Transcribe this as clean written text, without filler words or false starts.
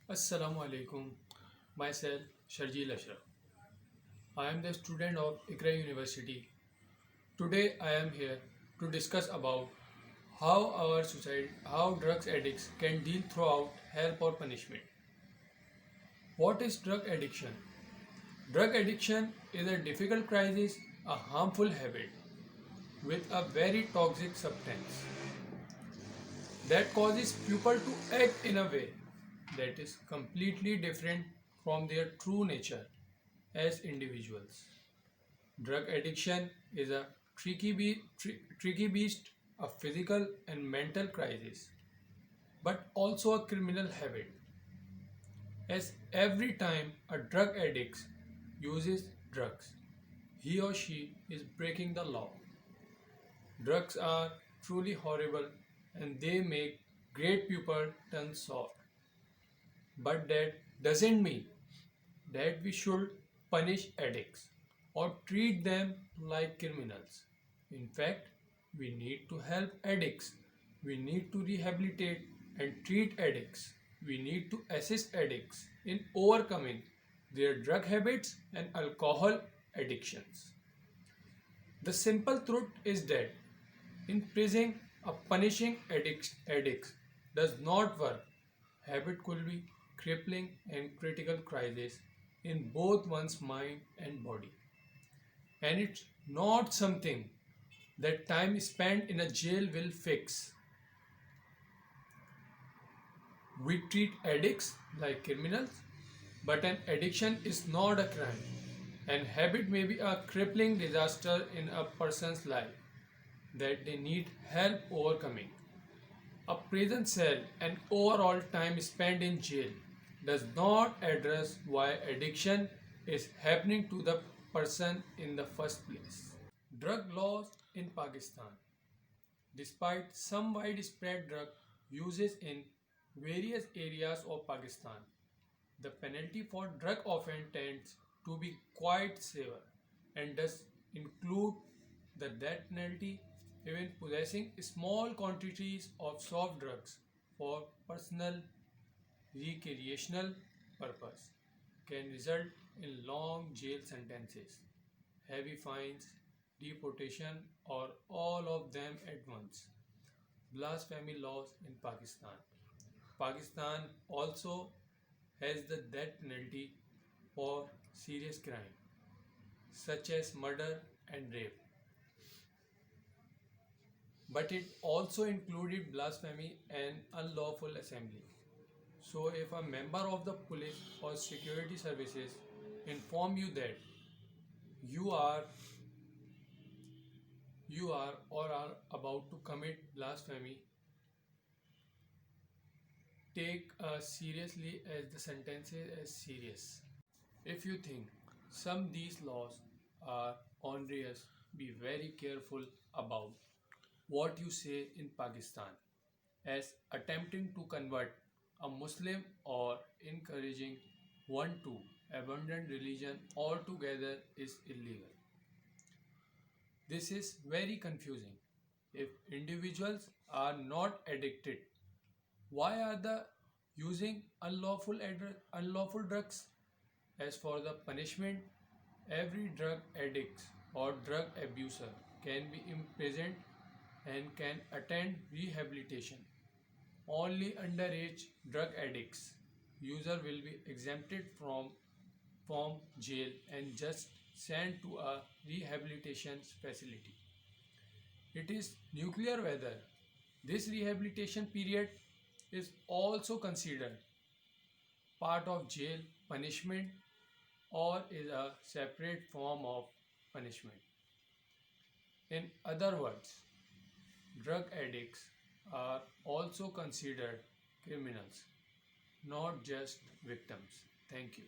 Assalamu alaikum. Myself Sharjeel Ashraf. I am the student of Iqra University. Today I am here to discuss about how our society, how drugs addicts can deal throughout help or punishment. What is drug addiction? Drug addiction is a difficult crisis, a harmful habit with a very toxic substance that causes people to act in a way that is completely different from their true nature as individuals. Drug addiction is a tricky beast, a physical and mental crisis, but also a criminal habit. As every time a drug addict uses drugs, he or she is breaking the law. Drugs are truly horrible and they make great people turn soft. But that doesn't mean that we should punish addicts or treat them like criminals. In fact, we need to help addicts. We need to rehabilitate and treat addicts. We need to assist addicts in overcoming their drug habits and alcohol addictions. The simple truth is that in punishing addicts does not work. Habit could be crippling and critical crisis in both one's mind and body. And it's not something that time spent in a jail will fix. We treat addicts like criminals, but an addiction is not a crime. And habit may be a crippling disaster in a person's life that they need help overcoming. A prison cell and overall time spent in jail does not address why addiction is happening to the person in the first place. Drug laws in Pakistan. Despite some widespread drug uses in various areas of Pakistan, the penalty for drug offence tends to be quite severe and does include the death penalty. Even possessing small quantities of soft drugs for personal recreational purpose can result in long jail sentences, heavy fines, deportation, or all of them at once. Blasphemy laws in Pakistan. Pakistan also has the death penalty for serious crime such as murder and rape, but it also included blasphemy and unlawful assembly. So, if a member of the police or security services inform you that you are you are or are about to commit blasphemy, take seriously as the sentences as serious. If you think some these laws are onerous, be very careful about what you say in Pakistan, as attempting to convert a Muslim or encouraging one to abandon religion altogether is illegal. This is very confusing. If individuals are not addicted, why are they using unlawful drugs? As for the punishment, every drug addict or drug abuser can be imprisoned and can attend rehabilitation. Only underage drug addicts user will be exempted from jail and just sent to a rehabilitation facility. It is nuclear whether this rehabilitation period is also considered part of jail punishment or is a separate form of punishment. In other words, drug addicts are also considered criminals, not just victims. Thank you.